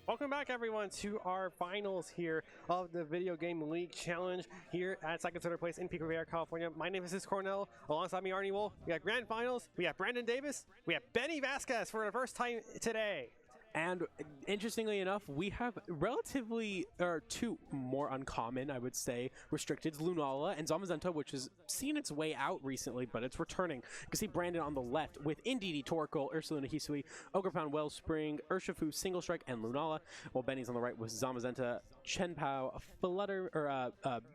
Welcome back, everyone, to our finals here of the Video Game League Challenge here at Second Third Place in Pico Rivera, California. My name is Cornell. Alongside me, Arnie Wolf. We have Grand Finals. We have Brandon Davis. We have Benny Vasquez for the first time today. And interestingly enough, we have relatively, or two more uncommon, I would say, restricteds, Lunala and Zamazenta, which has seen its way out recently, but it's returning. You can see Brandon on the left with Ndidi, Torkoal, Ursuluna Hisui, Ogrepon, Wellspring, Urshifu, Single Strike, and Lunala, while Benny's on the right with Zamazenta, Chenpao, Flutter, or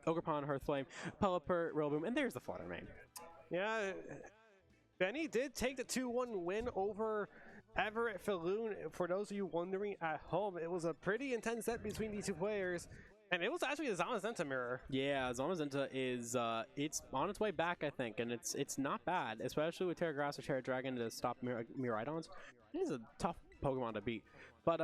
Ogrepon, Hearthflame, Pelipper, Rillaboom, and there's the Flutter main. Yeah, Benny did take the 2-1 win over Everett Falloon. For those of you wondering at home, it was a pretty intense set between these two players, and it was actually a Zamazenta mirror. Yeah, Zamazenta is it's on its way back, I think, and it's not bad, especially with Terra Grass or Terra Dragon to stop Miraidons. It is a tough Pokemon to beat. But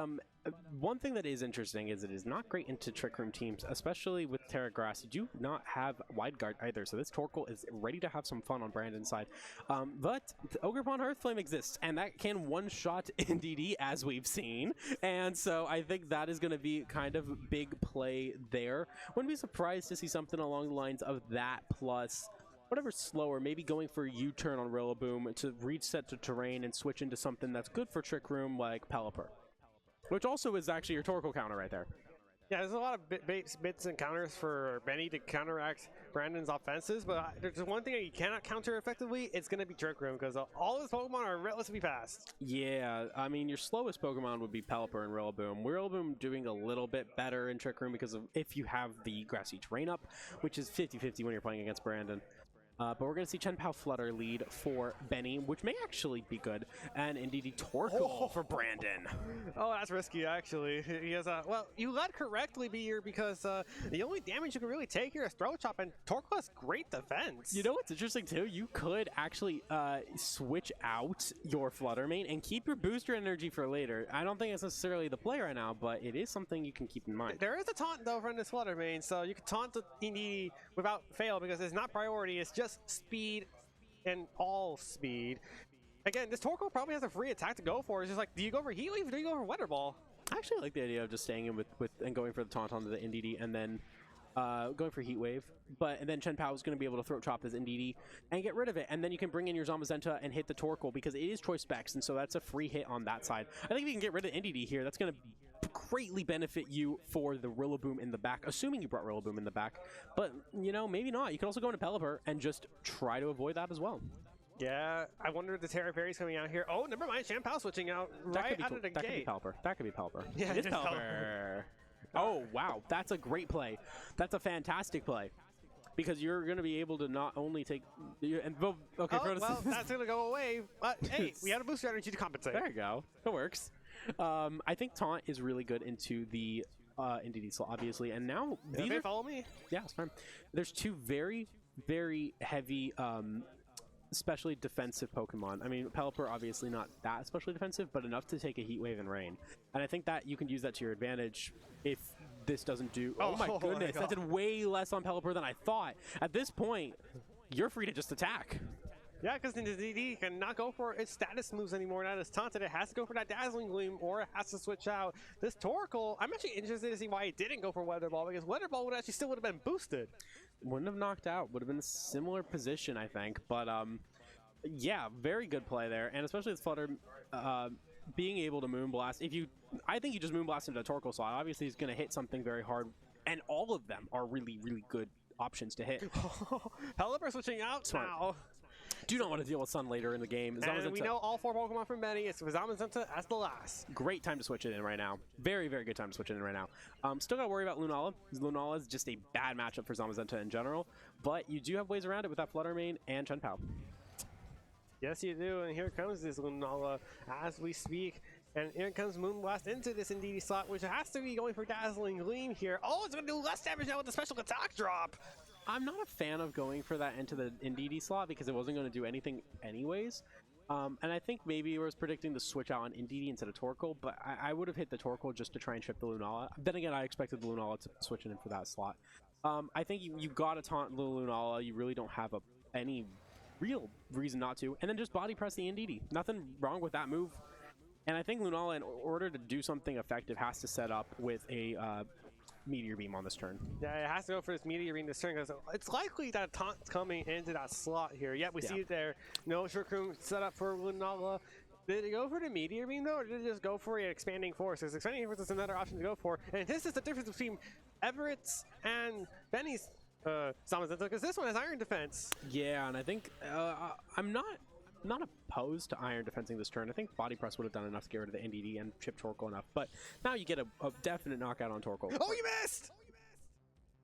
one thing that is interesting is it is not great into Trick Room teams, especially with Terra Grass. You do not have Wide Guard either, so this Torkoal is ready to have some fun on Brandon's side. But Ogrepon Hearthflame exists, and that can one-shot Ndidi, as we've seen. And so I think that is going to be kind of big play there. Wouldn't be surprised to see something along the lines of that plus whatever slower, maybe going for a U-turn on Rillaboom to reset to terrain and switch into something that's good for Trick Room like Pelipper. Which also is actually your Torkoal counter right there. Yeah, there's a lot of bits and counters for Benny to counteract Brandon's offenses, but there's one thing that you cannot counter effectively, it's going to be Trick Room, because all his Pokemon are relatively fast. Yeah, I mean, your slowest Pokemon would be Pelipper and Rillaboom. Rillaboom doing a little bit better in Trick Room because of if you have the Grassy Terrain up, which is 50-50 when you're playing against Brandon. But we're going to see Chenpao Flutter lead for Benny, which may actually be good. And Ndidi Torkoal for Brandon. Oh, that's risky, actually. He has well, you led correctly here because the only damage you can really take here is Throat Chop, and Torkoal has great defense. You know what's interesting, too? You could actually switch out your Flutter main and keep your booster energy for later. I don't think it's necessarily the play right now, but it is something you can keep in mind. There is a taunt, though, from this Flutter main, so you can taunt the Ndidi without fail because it's not priority, it's just speed and all speed. Again, this Torkoal probably has a free attack to go for. It's just like, do you go for Heat Wave or do you go for Weather Ball? I actually like the idea of just staying in with and going for the taunt onto the Ndidi and then going for Heat Wave. And then Chenpao is going to be able to Throat Chop his Ndidi and get rid of it. And then you can bring in your Zamazenta and hit the Torkoal because it is Choice Specs, and so that's a free hit on that side. I think if you can get rid of Ndidi here, that's going to greatly benefit you for the Rillaboom in the back, assuming you brought Rillaboom in the back. But, you know, maybe not. You can also go into Pelipper and just try to avoid that as well. Yeah, I wonder if the Terra Fairy's coming out here. Oh, never mind, Chenpao switching out right out of the gate. That could be Pelipper. That could be Pelipper. Yeah, it is Pelipper. Oh, wow. That's a great play. That's a fantastic play. Because you're going to be able to not only take... Okay, well, that's going to go away. But, hey, we had a booster energy to compensate. There you go. It works. I think Taunt is really good into the Ndidi slot, obviously. And now... Okay, follow me. Yeah, it's fine. There's two very, very heavy... especially defensive Pokemon. I mean, Pelipper obviously not that especially defensive, but enough to take a Heat Wave and Rain. And I think that you can use that to your advantage if this doesn't do... Oh my goodness, that did way less on Pelipper than I thought. At this point, you're free to just attack. Yeah, because the Ndidi cannot go for its status moves anymore. Now it's taunted. It has to go for that Dazzling Gleam, or it has to switch out. This Torkoal, I'm actually interested to see why it didn't go for Weather Ball, because Weather Ball would actually still would have been boosted. Wouldn't have knocked out. Would have been a similar position, I think. But, yeah, very good play there. And especially with Flutter being able to Moonblast. I think you just Moonblast into a Torkoal slot. Obviously, he's going to hit something very hard. And all of them are really, really good options to hit. Pelipper switching out now. Do not want to deal with Sun later in the game. And we know all 4 Pokemon from Benny. It's Zamazenta as the last. Great time to switch it in right now. Very, very good time to switch it in right now. Still got to worry about Lunala. Lunala is just a bad matchup for Zamazenta in general. But you do have ways around it with that Flutter Mane and Chenpao. Yes, you do. And here comes this Lunala as we speak. And here comes Moonblast into this Ndidi slot, which has to be going for Dazzling Gleam here. Oh, it's going to do less damage now with the special attack drop. I'm not a fan of going for that into the Ndidi slot because it wasn't going to do anything anyways. And I think maybe I was predicting the switch out on Ndidi instead of Torkoal, but I would have hit the Torkoal just to try and trip the Lunala. Then again, I expected the Lunala to switch it in for that slot. I think you got to taunt the Lunala. You really don't have any real reason not to. And then just body press the Ndidi. Nothing wrong with that move. And I think Lunala, in order to do something effective, has to set up with a Meteor Beam on this turn. Yeah, it has to go for this Meteor Beam this turn because it's likely that Taunt's coming into that slot here. Yep, we see it there. No Shuriken Room set up for Lunala. Did it go for the Meteor Beam though, or did it just go for an Expanding Force? Because Expanding Force is another option to go for. And this is the difference between Everett's and Benny's Zamazenta, because this one has Iron Defense. Yeah, and I think I'm not opposed to Iron Defensing this turn. I think Body Press would have done enough to get rid of the NDD and chip Torkoal enough. But now you get a definite knockout on Torkoal. Oh, you missed!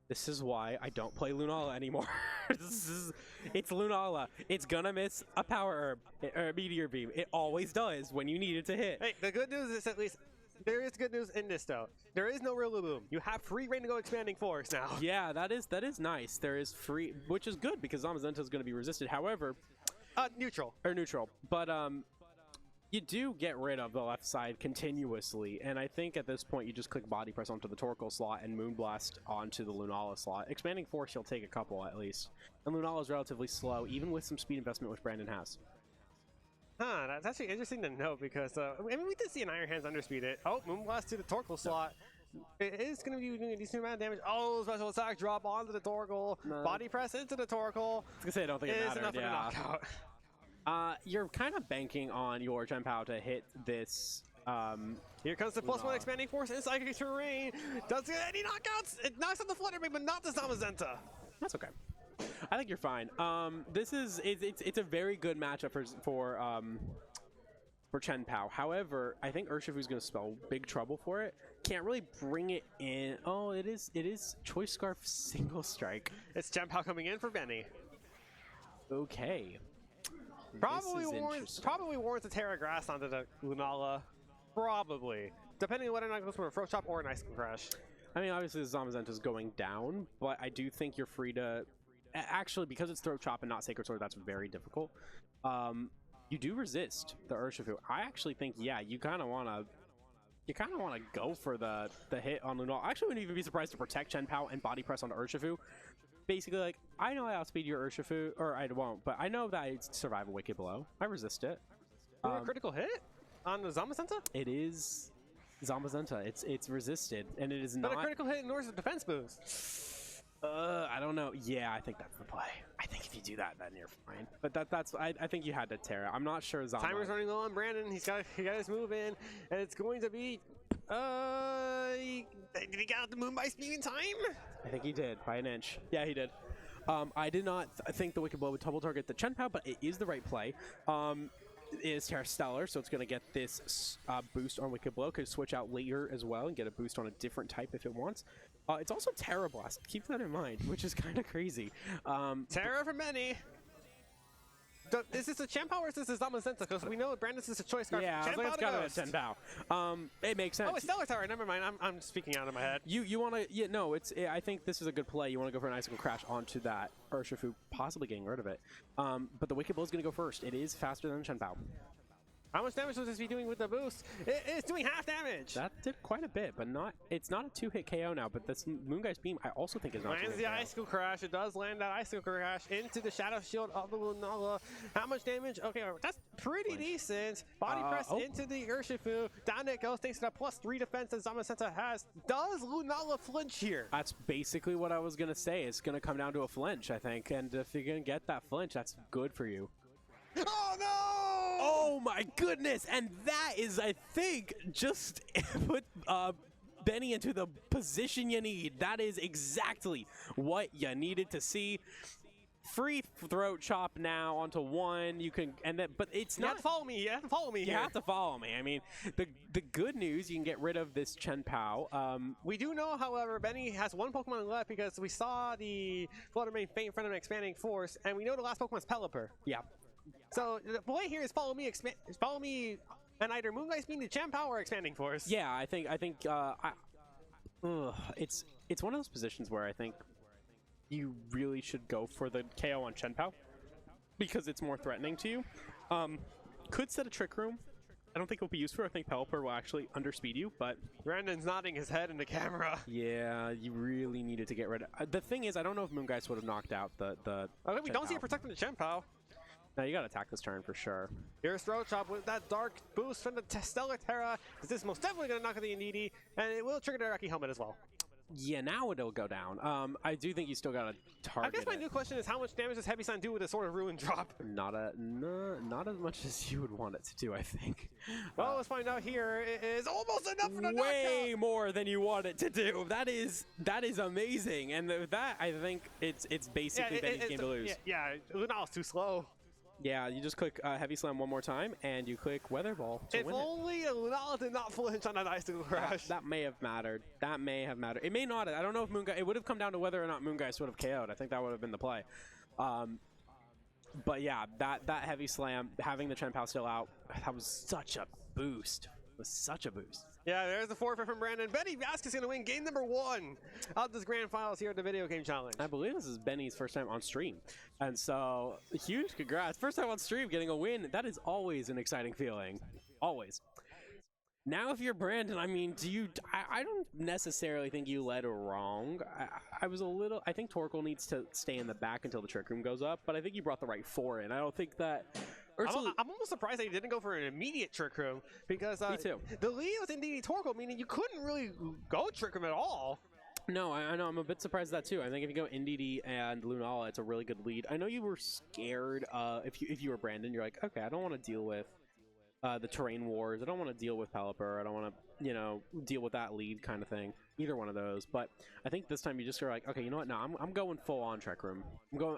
This is why I don't play Lunala anymore. It's Lunala. It's gonna miss a Power Herb or a Meteor Beam. It always does when you need it to hit. Hey, the good news is at least there is good news in this though. There is no Rillaboom. You have free reign to go Expanding Force now. Yeah, that is nice. There is free, which is good because Zamazenta is going to be resisted. However, neutral. But you do get rid of the left side continuously, and I think at this point you just click Body Press onto the Torkoal slot and Moonblast onto the Lunala slot. Expanding Force, you'll take a couple at least. And Lunala is relatively slow, even with some speed investment, which Brandon has. Huh, that's actually interesting to know because, I mean, we did see an Iron Hands underspeed it. Oh, Moonblast to the Torkoal slot. It is going to be doing a decent amount of damage. Oh, special attack drop onto the Torkoal. No. Body Press into the Torkoal. I was going to say, I don't think it mattered. Enough for the knockout. You're kind of banking on your Chien-Pao to hit this. Here comes the +1 Expanding Force in Psychic Terrain. Doesn't get any knockouts. It knocks out the Flutterby, but not the Zamazenta. That's okay. I think you're fine. It's a very good matchup for Chien-Pao. However, I think Urshifu's going to spell big trouble for it. Can't really bring it in. Oh, it is Choice Scarf single strike. It's Chien-Pao coming in for Benny. Okay. Probably warrants a Terra Grass onto the Lunala. Probably. Depending on whether or not it goes for a Throat Chop or an Icicle Crash. I mean, obviously the Zamazenta is going down, but I do think you're free to... Actually, because it's Throat Chop and not Sacred Sword, that's very difficult. You do resist the Urshifu. I actually think, yeah, you kind of want to go for the hit on Lunala. I actually wouldn't even be surprised to protect Chien-Pao and Body Press on Urshifu. Basically, like, I know I outspeed your Urshifu, or I won't, but I know that I survive a Wicked Blow. I resist it. A critical hit on the Zamazenta? It is Zamazenta. It's resisted, and it is not... But a critical hit ignores the defense boost. I don't know. Yeah, I think that's the play. I think if you do that, then you're fine. But I think you had to Terra. I'm not sure Zama... Timer's running low on Brandon. He got his move in, and it's going to be... did he get out the Moonbite Beam in time? I think he did, by an inch. Yeah, he did. I did not think the Wicked Blow would double target the Chien-Pao, but it is the right play. It is Terra Stellar, so it's going to get this boost on Wicked Blow. Could switch out later as well and get a boost on a different type if it wants. It's also Terra Blast. Keep that in mind, which is kind of crazy. Terra for many. Is this a Chien-Pao or is this a Zamazenta? Because we know Brandon's is a choice card. Yeah, I was it's got to be a Chien-Pao. It makes sense. Oh, it's Stellar Tower. Never mind. I'm speaking out of my head. You want to? Yeah, no. I think this is a good play. You want to go for an Icicle Crash onto that Urshifu, possibly getting rid of it. But the Wicked Blow is going to go first. It is faster than Chien-Pao. How much damage will this be doing with the boost? It's doing half damage. That did quite a bit, but it's not a 2-hit KO now, but this Moongeist Beam I also think is not lands the Icicle Crash. It does land that Icicle Crash into the Shadow Shield of the Lunala. How much damage? Okay, that's pretty decent. Body Press into the Urshifu. Down it goes thanks to that +3 defense that Zamazenta has. Does Lunala flinch here? That's basically what I was going to say. It's going to come down to a flinch, I think, and if you're going to get that flinch, that's good for you. Oh no! Oh my goodness! And that is, I think, just put Benny into the position you need. That is exactly what you needed to see. Free Throat Chop now onto one. You can, but it's not. You have to follow me. You have to follow me. You have to follow me. I mean, the good news, you can get rid of this Chien-Pao. We do know, however, Benny has one Pokemon left because we saw the Fluttermane faint in front of an Expanding Force, and we know the last Pokemon's Pelipper. Yeah. So the play here is follow me, and either Moongeist Beam to Chien-Pao or Expanding Force. Yeah, I think it's one of those positions where I think you really should go for the KO on Chien-Pao because it's more threatening to you. Could set a Trick Room. I don't think it'll be useful. I think Pelipper will actually underspeed you, but... Brandon's nodding his head in the camera. Yeah, you really needed to get rid of... the thing is, I don't know if Moongeist would have knocked out the we don't see it protecting the Chien-Pao. Now you gotta attack this turn for sure. Here's Throat Chop with that dark boost from the Stellar Terra. This is most definitely going to knock out the Indeedee, and it will trigger the Iraqi helmet as well. Yeah, now it'll go down. I do think you still gotta target I guess my new question is, how much damage does Heavy Slam do with a Sword of Ruin drop? Not as much as you would want it to do, I think. Well, let's find out here. It is almost enough for the knockout. Way more than you want it to do. That is amazing, and that I think it's basically Benny's game to lose. Yeah, Lunala's too slow. Yeah, you just click Heavy Slam one more time, and you click Weather Ball to if win only Lunala did not flinch on that Icicle Crash. That may have mattered. That may have mattered. It may not. I don't know if Moongeist. It would have come down to whether or not Moongeist would have KO'd. I think that would have been the play. But yeah, that Heavy Slam, having the Chen Pao still out, that was such a boost. It was such a boost. Yeah, there's the forfeit from Brandon. Benny Vasquez is going to win game number 1 of this grand finals here at the Video Game Challenge. I believe this is Benny's first time on stream. And so, huge congrats. First time on stream getting a win. That is always an exciting feeling. Always. Now, if you're Brandon, I mean, I don't necessarily think you led wrong. I think Torkoal needs to stay in the back until the Trick Room goes up, but I think you brought the right 4 in. I don't think that... I'm almost surprised that he didn't go for an immediate Trick Room, because Me too. the lead was Indeedee Torkoal, meaning you couldn't really go Trick Room at all. No, I know. I'm a bit surprised at that too. I think if you go Indeedee and Lunala, it's a really good lead. I know you were scared. If you were Brandon, you're like, okay, I don't want to deal with the terrain wars. I don't want to deal with Pelipper. I don't want to, deal with that lead kind of thing. Either one of those. But I think this time you just are like, okay, you know what? No, I'm going full on Trick Room.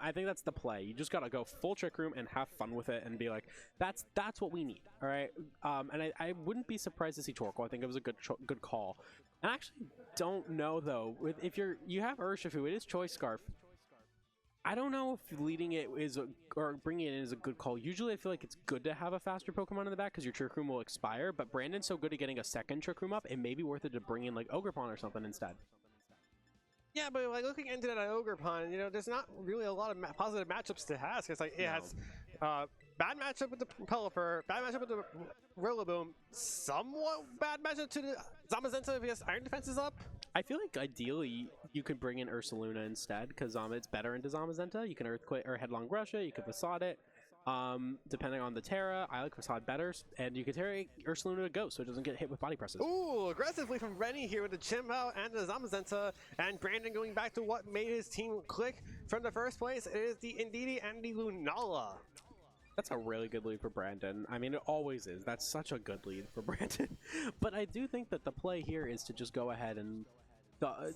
I think that's the play. You just gotta go full Trick Room and have fun with it and be like, that's what we need. All right. And I wouldn't be surprised to see Torkoal. I think it was a good call. And I actually don't know though. If you have Urshifu, it is Choice Scarf. I don't know if leading it or bringing it in is a good call. Usually I feel like it's good to have a faster Pokemon in the back because your Trick Room will expire, but Brandon's so good at getting a second Trick Room up, it may be worth it to bring in like Ogerpon or something instead. Yeah, but like looking into that Ogerpon, there's not really a lot of positive matchups to have. It's like it has bad matchup with the Pelipper, bad matchup with the Rillaboom, somewhat bad matchup to the Zamazenta if he has Iron Defense is up. I feel like ideally you could bring in Ursaluna instead because it's better into Zamazenta. You can Earthquake or Headlong Rush it, you could Facade it. Depending on the Terra, I like Facade better, and you could Terra Ursaluna to Ghost so it doesn't get hit with body presses. Ooh, aggressively from Rennie here with the Chimpao and the Zamazenta, and Brandon going back to what made his team click from the first place. It is the Indeedee and the Lunala. That's a really good lead for Brandon. I mean, it always is. That's such a good lead for Brandon. But I do think that the play here is to just go ahead and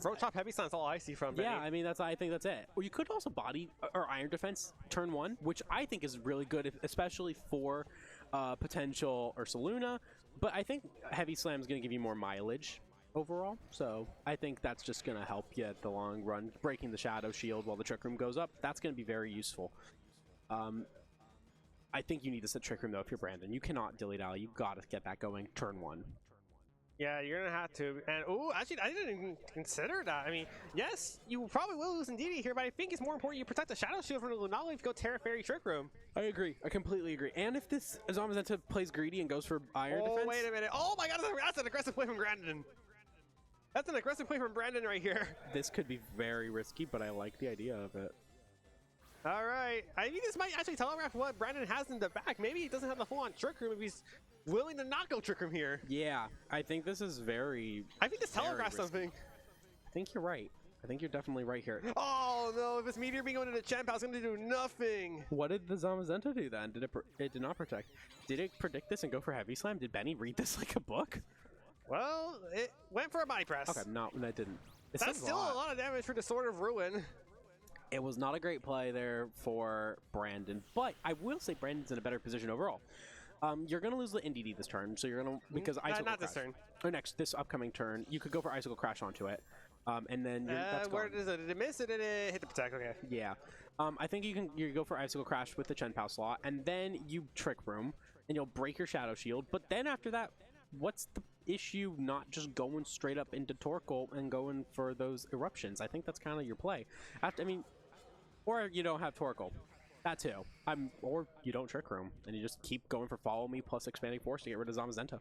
Throat Chop Heavy Slam's all I see from Benny. Yeah, I mean, I think that's it. Or you could also body or Iron Defense turn 1, which I think is really good, especially for potential Ursaluna. But I think Heavy Slam is going to give you more mileage overall. So I think that's just going to help you at the long run. Breaking the Shadow Shield while the Trick Room goes up, that's going to be very useful. I think you need to set Trick Room, though, if you're Brandon. You cannot dilly-dally. You've got to get that going turn 1. Yeah, you're going to have to. And, ooh, actually, I didn't even consider that. I mean, yes, you probably will lose Indeedee here, but I think it's more important you protect the Shadow Shield from the Lunala if you go Terra Fairy Trick Room. I agree. I completely agree. And if this Zamazenta plays greedy and goes for Iron Defense... Oh, wait a minute. Oh, my God, that's an aggressive play from Brandon. That's an aggressive play from Brandon right here. This could be very risky, but I like the idea of it. All right. I think this might actually telegraph what Brandon has in the back. Maybe he doesn't have the full-on Trick Room if he's willing to not go Trick Room here. Yeah, I think this is very... I think this telegraphs something. I think you're right. I think you're definitely right here. Oh, no. If this Meteor being going into Chimpao, it's going to do nothing. What did the Zamazenta do then? It did not protect. Did it predict this and go for Heavy Slam? Did Benny read this like a book? Well, it went for a body press. Okay, no, it didn't. That's still a lot of damage for the Sword of Ruin. It was not a great play there for Brandon, but I will say Brandon's in a better position overall. You're going to lose the Indeedee this turn, so you're going to, because Icicle not Crash. This turn. Or this upcoming turn, you could go for Icicle Crash onto it, and then that's where gone. does it? Did it miss it? Did it hit the Protect? Okay. Yeah. I think you go for Icicle Crash with the Chen Pao slot, and then you Trick Room, and you'll break your Shadow Shield, but then after that, what's the issue not just going straight up into Torkoal and going for those eruptions? I think that's kind of your play. Or you don't have Torkoal. That too. Or you don't Trick Room, and you just keep going for Follow Me plus Expanding Force to get rid of Zamazenta.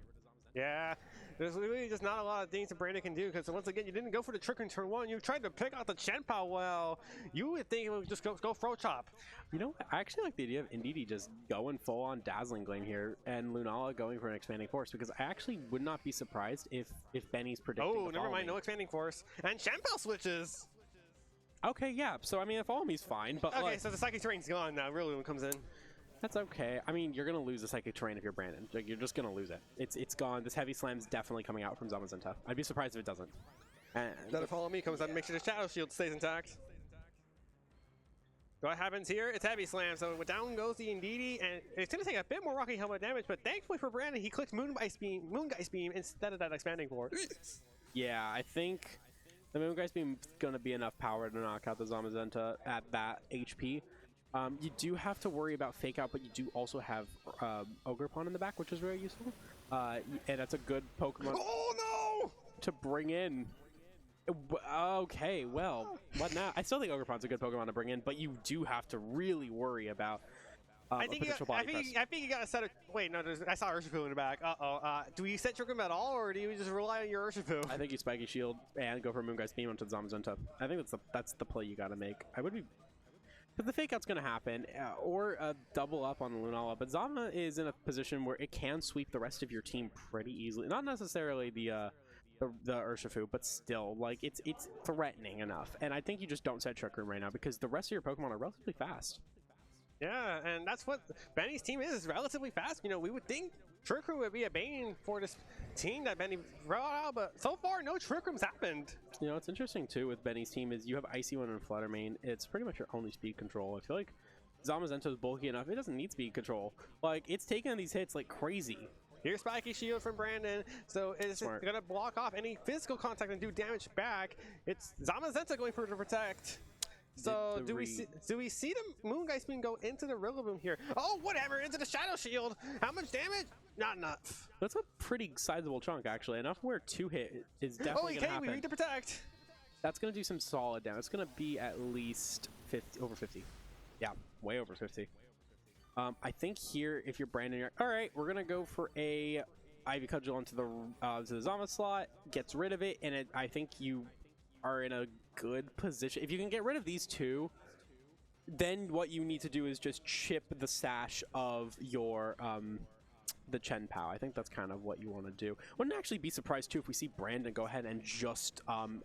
Yeah, there's really just not a lot of things that Brandon can do because once again, you didn't go for the trick in turn 1. You tried to pick out the Chen Pao well. You would think it would just go throw chop. You know, I actually like the idea of Indeedee just going full on Dazzling Gleam here and Lunala going for an Expanding Force, because I actually would not be surprised if Benny's predicting. Oh, never mind, no Expanding Force. And Chen Pao switches. Okay, yeah, so I mean, Follow Me's fine, but okay, like, so the Psychic Terrain's gone now. Rillaboom comes in. That's okay. I mean, you're gonna lose the Psychic Terrain if you're Brandon. Like, you're just gonna lose it. It's gone. This Heavy Slam's definitely coming out from Zamazenta. I'd be surprised if it doesn't. And Then Follow Me comes out and makes sure the Shadow Shield stays intact. What happens here? It's Heavy Slam, so down goes the Indeedee, and it's going to take a bit more Rocky Helmet damage, but thankfully for Brandon, he clicked Moongeist Beam instead of that Expanding Force. yeah, I think the Moongeist Beam is going to be enough power to knock out the Zamazenta at that HP. You do have to worry about Fake Out, but you do also have Ogerpon in the back, which is very useful. And that's a good Pokemon to bring in. Okay, well, what now? I still think Ogerpon's a good Pokemon to bring in, but you do have to really worry about I think you got to set a... Wait, no, I saw Urshifu in the back. Do you set Trick Room at all, or do you just rely on your Urshifu? I think you Spiky Shield and go for Moongeist Beam onto the Zamazenta. I think that's the play you got to make. I would be... But the Fake Out's going to happen, or double up on the Lunala, but Zama is in a position where it can sweep the rest of your team pretty easily. Not necessarily the Urshifu, but still, like, it's threatening enough. And I think you just don't set Trick Room right now because the rest of your Pokemon are relatively fast. Yeah, and that's what Benny's team is relatively fast. You know, we would think Trick Room would be a bane for this team that Benny brought out, but so far, no Trick Rooms happened. You know, what's interesting, too, with Benny's team is you have Icy One and Flutter Mane. It's pretty much your only speed control. I feel like Zamazento's bulky enough. It doesn't need speed control. Like, it's taking these hits like crazy. Here's Spiky Shield from Brandon, so it's going to block off any physical contact and do damage back. It's Zamazenta going for to protect. So do we see the Moongeist Beam go into the Rillaboom here? Oh, whatever, into the Shadow Shield. How much damage? Not enough. That's a pretty sizable chunk, actually. Enough where 2-hit is definitely going to happen. We need to protect. That's going to do some solid damage. It's going to be at least 50, over 50. Yeah, way over 50. I think here, if you're Brandon, you're all right. We're gonna go for a Ivy Cudgel into the Zama slot, gets rid of it, and I think you are in a good position. If you can get rid of these two, then what you need to do is just chip the stash of your the Chen Pao. I think that's kind of what you want to do. Wouldn't actually be surprised too if we see Brandon go ahead and just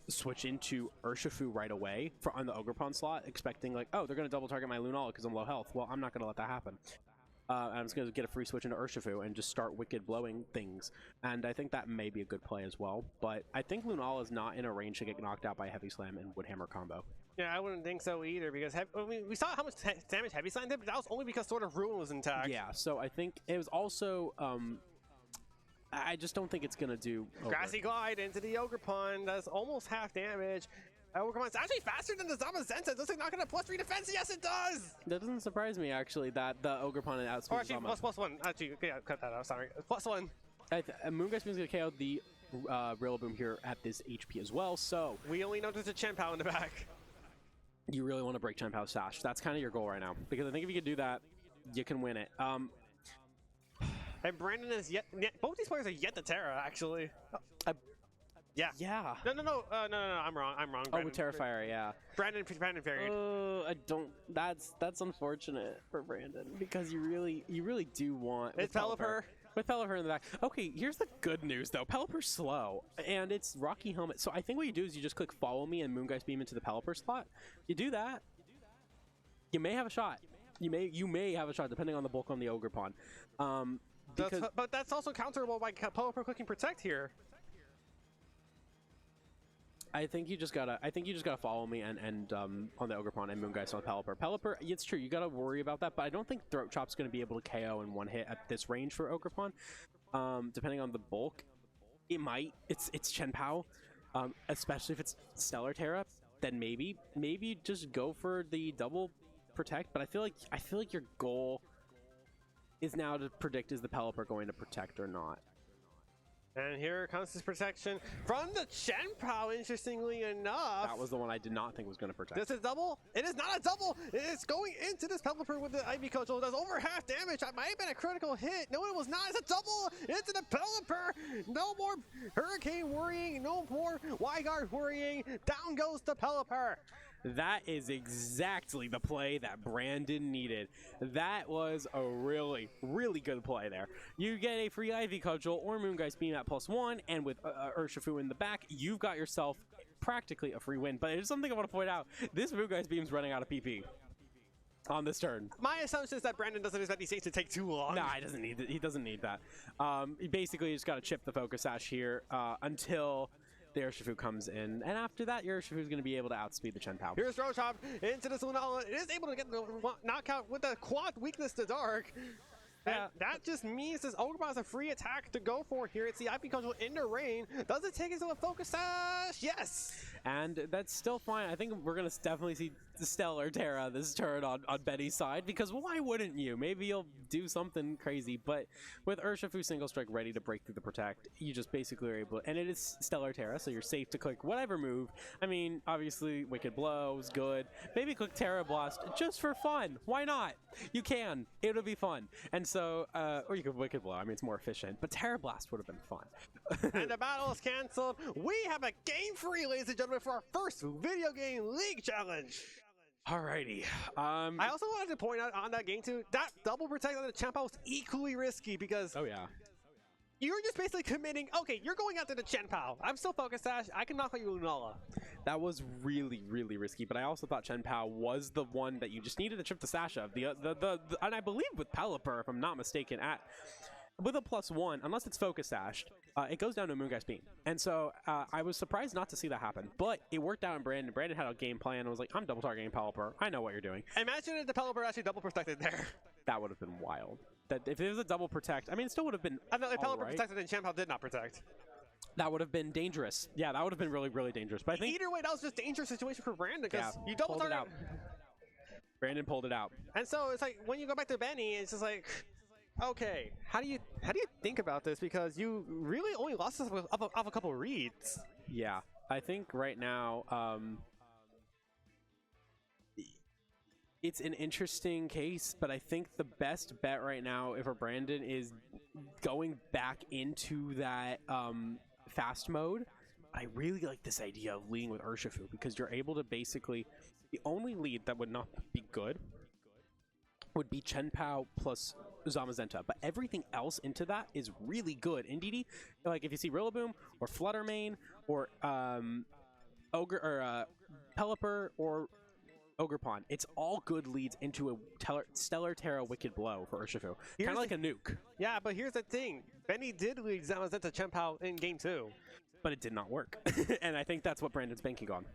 switch into Urshifu right away on the Ogerpon slot, expecting like, oh, they're going to double target my Lunala because I'm low health. Well, I'm not going to let that happen. I'm just going to get a free switch into Urshifu and just start wicked blowing things. And I think that may be a good play as well. But I think Lunala is not in a range to get knocked out by Heavy Slam and Woodhammer combo. Yeah, I wouldn't think so either, because we saw how much damage Heavy Slam did, but that was only because Sword of Ruin was intact. Yeah, so I think it was also... I just don't think it's going to do... Grassy Glide into the Ogerpon. That's almost half damage. Ogerpon's actually faster than the Zamazenta. Does it not get a +3 defense? Yes, it does! That doesn't surprise me, actually, that the Ogerpon outspeeds Or actually, Zama. +1. Actually, yeah, cut that out, sorry. +1. Moongeist is going to KO the Rillaboom here at this HP as well, so... We only know there's a Chen Pao in the back. You really want to break Chen Pao's stash. That's kind of your goal right now, because I think if you can do that, you can win it. And Brandon is both these players are yet to Terra, actually. Yeah. Yeah. No, I'm wrong. Brandon. Oh, with Terrifier, yeah. Brandon varied. I don't. That's unfortunate for Brandon, because you really do want. It's Pelipper. With Pelipper in the back. Okay, here's the good news though. Pelipper's slow, and it's Rocky Helmet. So I think what you do is you just click Follow Me and Moongeist Beam into the Pelipper slot. You do that, you may have a shot. You may have a shot depending on the bulk on the Ogerpon. But that's also counterable by Pelipper clicking Protect here. I think you just gotta follow me and on the Ogerpon and Moongeist on Pelipper. Pelipper, it's true, you gotta worry about that, but I don't think Throat Chop's gonna be able to KO in one hit at this range for Ogerpon. Depending on the bulk, it might. It's Chen Pao, especially if it's Stellar Terra. Then maybe just go for the double protect. But I feel like your goal is now to predict, is the Pelipper going to protect or not. And here comes his protection from the Chen-Pao, interestingly enough. That was the one I did not think was going to protect. This is double. It is not a double. It is going into this Pelipper with the Ivy Cudgel. It does over half damage. That might have been a critical hit. No, it was not. It's a double into the Pelipper. No more Hurricane worrying. No more Y-Guard worrying. Down goes the Pelipper. That is exactly the play that Brandon needed. That was a really, really good play there. You get a free Ivy Cudgel or Moongeist Beam at +1, and with Urshifu in the back, you've got yourself practically a free win. But there's something I want to point out. This Moongeist Beam's running out of PP on this turn. My assumption is that Brandon doesn't expect these things to take too long. Nah, he doesn't need it. He doesn't need that. He basically just got to chip the Focus Sash here until the Urshifu comes in, and after that, your Urshifu is going to be able to outspeed the Chen-Pao. Here's Rochop into this Lunala. It is able to get the knockout with the quad weakness to Dark. Yeah, that just means this Ogre has a free attack to go for here. It's the Ivy Cudgel into rain. Does it take it to a Focus Sash? Yes! And that's still fine. I think we're going to definitely see Stellar Terra this turn on Betty's side, because why wouldn't you? Maybe you'll do something crazy, but with Urshifu Single Strike ready to break through the Protect, you just basically are able, and it is Stellar Terra, so you're safe to click whatever move. I mean, obviously, Wicked Blow is good. Maybe click Terra Blast just for fun. Why not? You can. It'll be fun. And so, or you could Wicked Blow. I mean, it's more efficient, but Terra Blast would have been fun. And the battle is canceled. We have a game free, ladies and gentlemen, for our first video game league challenge. Alrighty. I also wanted to point out on that game too, that double protect on the Chen-Pao was equally risky because you're just basically committing, okay, you're going after the Chen-Pao. I'm still Focus Sash. I can knock out your Lunala. That was really, really risky, but I also thought Chen-Pao was the one that you just needed to chip the Sash of. And I believe with Pelipper, if I'm not mistaken, with a +1, unless it's Focus Sashed, it goes down to a Moongeist Beam. And so I was surprised not to see that happen, but it worked out in Brandon. Brandon had a game plan and was like, I'm double targeting Pelipper. I know what you're doing. Imagine if the Pelipper actually double protected there. That would have been wild. That if it was a double protect, I mean, it still would have been I know if Pelipper protected and Chen-Pao did not protect. That would have been dangerous. Yeah, that would have been really, really dangerous. But I think either way, that was just a dangerous situation for Brandon because you double target. Brandon pulled it out. And so it's like when you go back to Benny, it's just like, okay, how do you think about this? Because you really only lost us off a couple of reads. Yeah, I think right now it's an interesting case, but I think the best bet right now for Brandon is going back into that fast mode. I really like this idea of leading with Urshifu because you're able to basically, the only lead that would not be good would be Chen-Pao plus Zamazenta, but everything else into that is really good. In DD, like if you see Rillaboom or Fluttermane or Ogre or Pelipper or Ogerpon, it's all good leads into a Stellar Terra Wicked Blow for Urshifu. Kind of like a nuke. Yeah, but here's the thing. Benny did lead Zamazenta Chen-Pao in game 2. But it did not work. And I think that's what Brandon's banking on.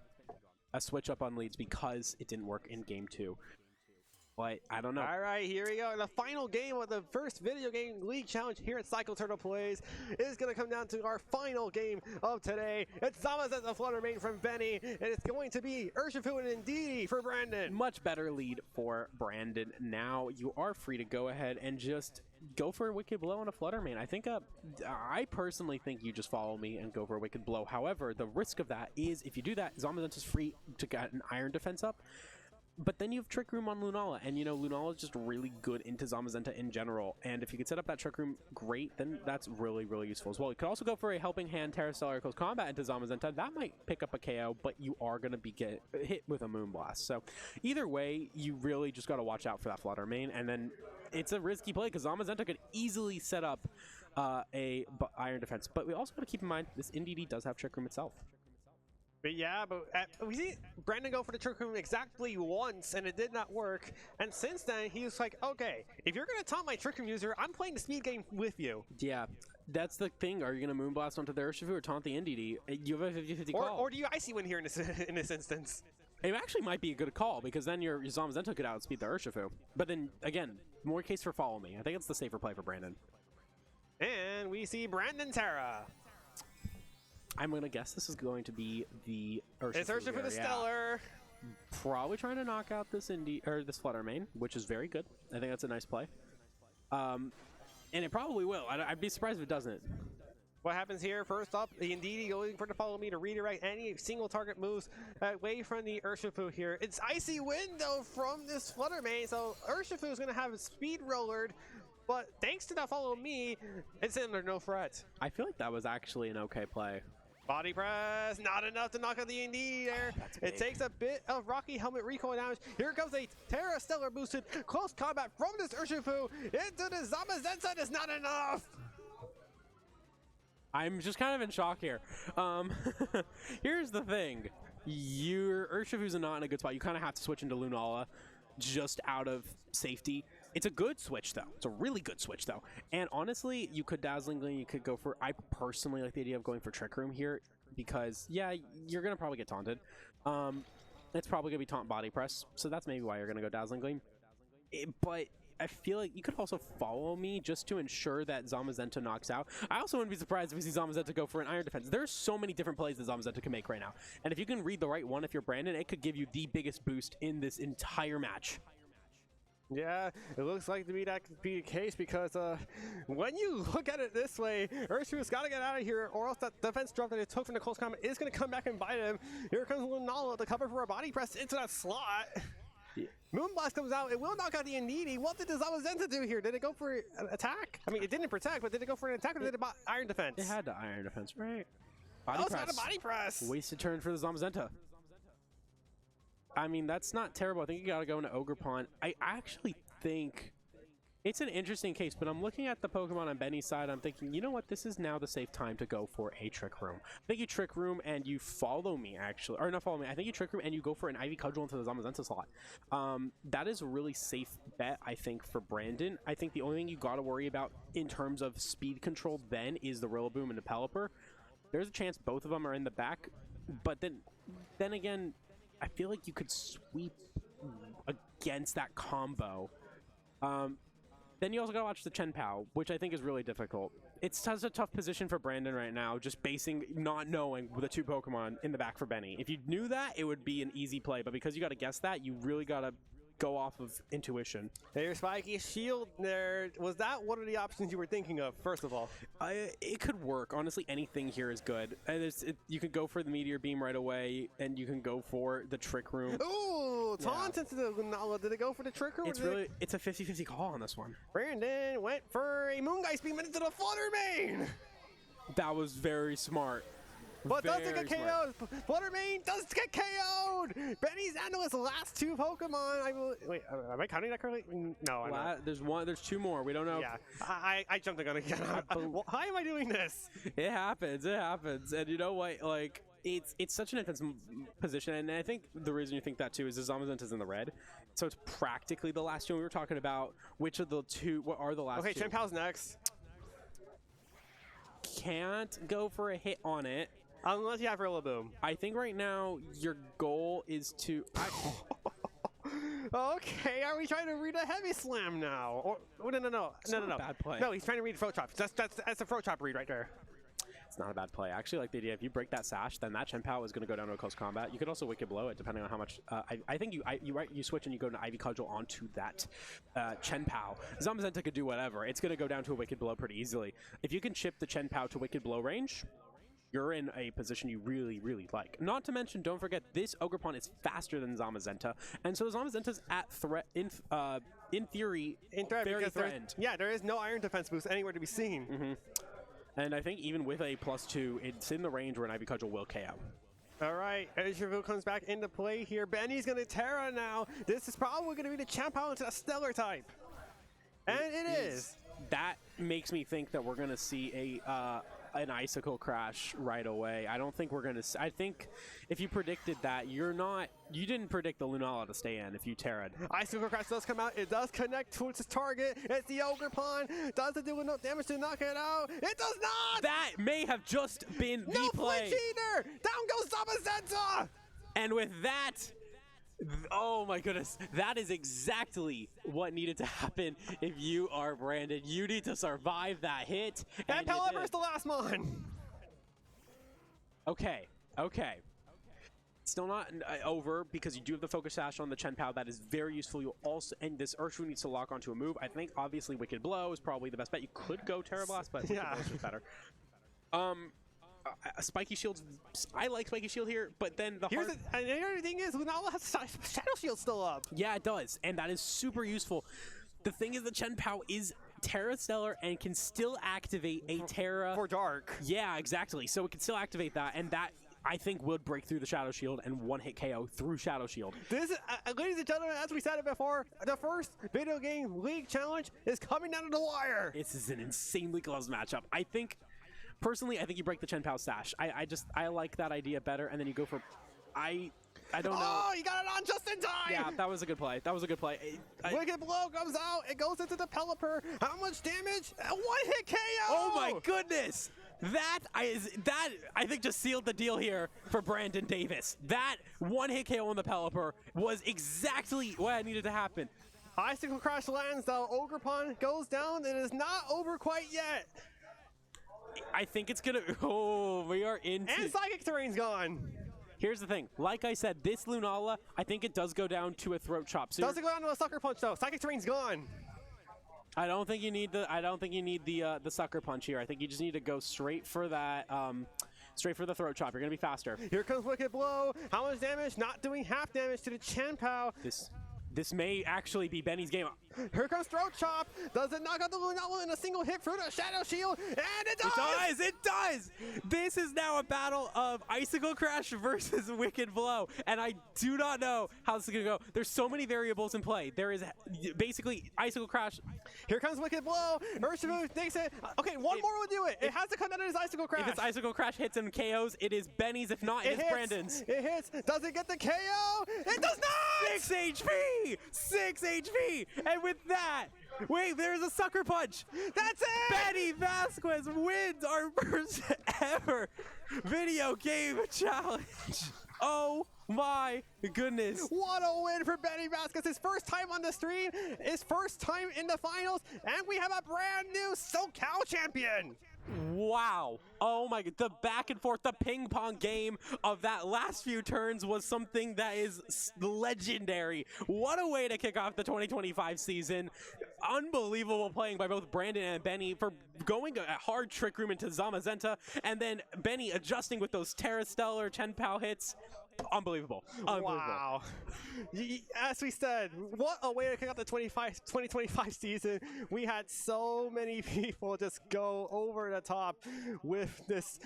A switch up on leads because it didn't work in game 2. But I don't know. All right, here we go. The final game of the first video game league challenge here at Cycle Turtle Plays is going to come down to our final game of today. It's Zamazenta Fluttermane from Benny, and it's going to be Urshifu and Ndidi for Brandon. Much better lead for Brandon. Now you are free to go ahead and just go for a Wicked Blow on a Fluttermane. I think, I personally think you just follow me and go for a Wicked Blow. However, the risk of that is if you do that, Zamazenta's free to get an Iron Defense up. But then you have Trick Room on Lunala, and you know, Lunala is just really good into Zamazenta in general, and if you could set up that Trick Room, great, then that's really, really useful as well. You could also go for a Helping Hand Terra Stellar Close Combat into Zamazenta. That might pick up a KO, but you are going to be hit with a Moonblast. So either way, you really just got to watch out for that Fluttermane, and then it's a risky play because Zamazenta could easily set up a Iron Defense. But we also got to keep in mind, this NDD does have Trick Room itself. But yeah, we see Brandon go for the Trick Room exactly once, and it did not work. And since then, he was like, okay, if you're going to taunt my Trick Room user, I'm playing the speed game with you. Yeah, that's the thing. Are you going to Moonblast onto the Urshifu or taunt the NDD? You have a 50-50 call. Or do you Icy Wind here in this instance? It actually might be a good call, because then your Zamazenta could outspeed the Urshifu. But then, again, more case for Follow Me. I think it's the safer play for Brandon. And we see Brandon Terra. I'm going to guess this is going to be the Urshifu. It's Urshifu the Stellar. Probably trying to knock out this this Fluttermane, which is very good. I think that's a nice play. And it probably will. I'd be surprised if it doesn't. What happens here? First up, the Indeedee going for the follow me to redirect any single target moves away from the Urshifu here. It's Icy Wind though from this Flutter Mane, so Urshifu is going to have speed rollered, but thanks to that follow me, it's under no threat. I feel like that was actually an okay play. Body press, not enough to knock out the Indeedee there. It takes a bit of Rocky Helmet recoil damage. Here comes a Terra Stellar boosted close combat from this Urshifu into the Zamazenta. Is not enough. I'm just kind of in shock here. Here's the thing. Your Urshifu's not in a good spot. You kind of have to switch into Lunala just out of safety. It's a good switch, though. It's a really good switch, though. And honestly, you could Dazzling Gleam, you could go for... I personally like the idea of going for Trick Room here because, yeah, you're going to probably get taunted. It's probably going to be Taunt Body Press, so that's maybe why you're going to go Dazzling Gleam. But I feel like you could also follow me just to ensure that Zamazenta knocks out. I also wouldn't be surprised if we see Zamazenta go for an Iron Defense. There's so many different plays that Zamazenta can make right now. And if you can read the right one, if you're Brandon, it could give you the biggest boost in this entire match. Yeah, it looks like to be that could be the case because when you look at it this way, Urshifu's got to get out of here or else that defense drop that it took from the close combat is going to come back and bite him. Here comes Lunala to cover for a body press into that slot. Yeah. Moonblast comes out. It will knock out the Indeedee. What did the Zamazenta do here? Did it go for an attack? I mean, it didn't protect, but did it go for an attack or did it Iron Defense? It had the Iron Defense, right? Body press. It's not a body press. Wasted turn for the Zamazenta. I mean, that's not terrible. I think you got to go into Ogerpon. I actually think it's an interesting case, but I'm looking at the Pokemon on Benny's side. I'm thinking, you know what? This is now the safe time to go for a Trick Room. I think you Trick Room and you follow me, actually. Or not follow me. I think you Trick Room and you go for an Ivy Cudgel into the Zamazenta slot. That is a really safe bet, I think, for Brandon. I think the only thing you got to worry about in terms of speed control then is the Rillaboom and the Pelipper. There's a chance both of them are in the back, but then again, I feel like you could sweep against that combo. Then you also gotta watch the Chen Pao, which I think is really difficult. It's such a tough position for Brandon right now, just basing not knowing the two Pokemon in the back for Benny. If you knew that, it would be an easy play, but because you gotta guess that, you really gotta go off of intuition. There's Spiky Shield there. Was that one of the options you were thinking of, first of all? It could work. Honestly, anything here is good. And you could go for the Meteor Beam right away, and you can go for the Trick Room. Ooh, taunt into the Lunala. Did it go for the Trick Room? It's a 50-50 call on this one. Brandon went for a Moongeist Beam into the Flutter Mane. That was very smart. But does it get KO'd? Flutter Mane does get KO'd! Benny's Analyst's last two Pokemon. Wait, am I counting that correctly? No, I'm not. There's two more. We don't know. Yeah, I jumped the gun again. Why am I doing this? It happens. It happens. And you know what? Like, it's such an intense position, and I think the reason you think that too is the Zamazenta's in the red, so it's practically the last two. We were talking about which of the two. What are the last two? Okay, Chen Pao's next. Can't go for a hit on it. Unless you have Rillaboom. I think right now your goal is to... Okay, are we trying to read a Heavy Slam now? Or, no. Bad play. No, he's trying to read Throat Chop. That's a Throat Chop read right there. It's not a bad play. I actually like the idea. If you break that sash, then that Chen Pao is going to go down to a close combat. You could also Wicked Blow it, depending on how much... I think you switch and you go to Ivy Cudgel onto that Chen Pao. Zamazenta could do whatever. It's going to go down to a Wicked Blow pretty easily. If you can chip the Chen Pao to Wicked Blow range, you're in a position you really, really like. Not to mention, don't forget, this Ogerpon is faster than Zamazenta, and so Zamazenta's at threat, in theory, very threatened. Yeah, there is no Iron Defense boost anywhere to be seen. Mm-hmm. And I think even with a +2, it's in the range where an Ivy Cudgel will KO. All right, Urshifu comes back into play here. Benny's going to Terra now. This is probably going to be the Chen Pao into a Stellar type. And it is. That makes me think that we're going to see an Icicle Crash right away. I don't think we're going to... I think if you predicted that, you didn't predict the Lunala to stay in if you Terra'd. Icicle Crash does come out. It does connect towards its target. It's the Ogerpon. Does it do enough damage to knock it out? It does not! That may have just been the play. No either! Down goes Zamazenta! And with that... Oh my goodness, that is exactly what needed to happen if you are Brandon. You need to survive that hit. And Pelipper's the last one. Okay. Still not over because you do have the Focus Sash on the Chen Pao. That is very useful. You'll also, and this Urshifu needs to lock onto a move. I think obviously Wicked Blow is probably the best bet. You could go Terra Blast, but yeah, Wicked Blow is better. Spiky Shield's. I like Spiky Shield here, but then the and the other thing is, Lunala has Shadow Shield still up. Yeah, it does, and that is super useful. The thing is, the Chen Pao is Terra Stellar and can still activate a Terra for Dark. Yeah, exactly. So it can still activate that, and that I think would break through the Shadow Shield and one-hit KO through Shadow Shield. This is, ladies and gentlemen, as we said it before, the first Video Game League Challenge is coming down to the wire. This is an insanely close matchup. I think. Personally, I think you break the Chen Pao stash. I like that idea better, and then you go for... I don't know. Oh, you got it on just in time! Yeah, that was a good play. That was a good play. Wicked Blow comes out. It goes into the Pelipper. How much damage? A one-hit KO! Oh my goodness! That I think just sealed the deal here for Brandon Davis. That one-hit KO on the Pelipper was exactly what needed to happen. Icicle Crash lands, though. Ogerpon goes down. It is not over quite yet. I think it's gonna. Oh, we are into. And Psychic Terrain's gone. Here's the thing. Like I said, this Lunala, I think it does go down to a throat chop. So doesn't go down to a Sucker Punch though. Psychic Terrain's gone. I don't think you need the Sucker Punch here. I think you just need to go straight for that. Straight for the throat chop. You're gonna be faster. Here comes Wicked Blow. How much damage? Not doing half damage to the Chen Pao. This may actually be Benny's game. Here comes Throat Chop. Does it knock out the Lunala in a single hit through the Shadow Shield? And it does! It does! This is now a battle of Icicle Crash versus Wicked Blow. And I do not know how this is going to go. There's so many variables in play. There is basically Icicle Crash. Here comes Wicked Blow. Urshifu takes it. Okay, one more will do it. It has to come out of his Icicle Crash. If it's Icicle Crash hits and KOs, it is Benny's. If not, it is Brandon's. It hits. Does it get the KO? It does not! 6 HP! 6 HP! And with that, wait, there's a Sucker Punch! That's it! Benny Vasquez wins our first ever video game challenge! Oh my goodness. What a win for Benny Vasquez. His first time on the stream, his first time in the finals, and we have a brand new SoCal champion. Wow. Oh my god. The back and forth, the ping pong game of that last few turns was something that is legendary. What a way to kick off the 2025 season. Unbelievable playing by both Brandon and Benny for going a hard trick room into Zamazenta, and then Benny adjusting with those Terra Stellar Chen Pao hits. Unbelievable. Wow. As we said, what a way to kick off the 2025 season. We had so many people just go over the top with this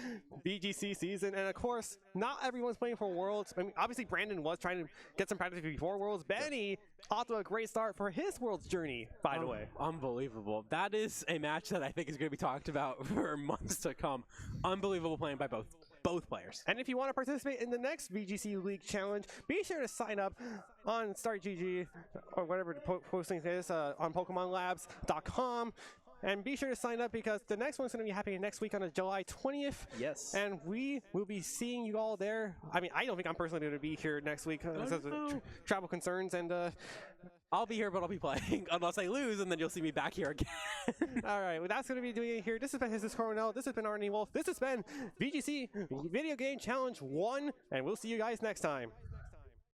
BGC season. And of course, not everyone's playing for Worlds. I mean, obviously, Brandon was trying to get some practice before Worlds. Benny off to a great start for his Worlds journey, by the way. Unbelievable. That is a match that I think is going to be talked about for months to come. Unbelievable playing by both players. And if you want to participate in the next VGC League Challenge, be sure to sign up on StartGG or whatever the posting is on PokemonLabs.com. And be sure to sign up because the next one's going to be happening next week on July 20th. Yes. And we will be seeing you all there. I mean, I don't think I'm personally going to be here next week because of travel concerns. And I'll be here, but I'll be playing unless I lose, and then you'll see me back here again. All right, well, that's going to be doing it here. This has been His Coronel. This has been Arnie Wolf. This has been VGC Video Game Challenge 1, and we'll see you guys next time.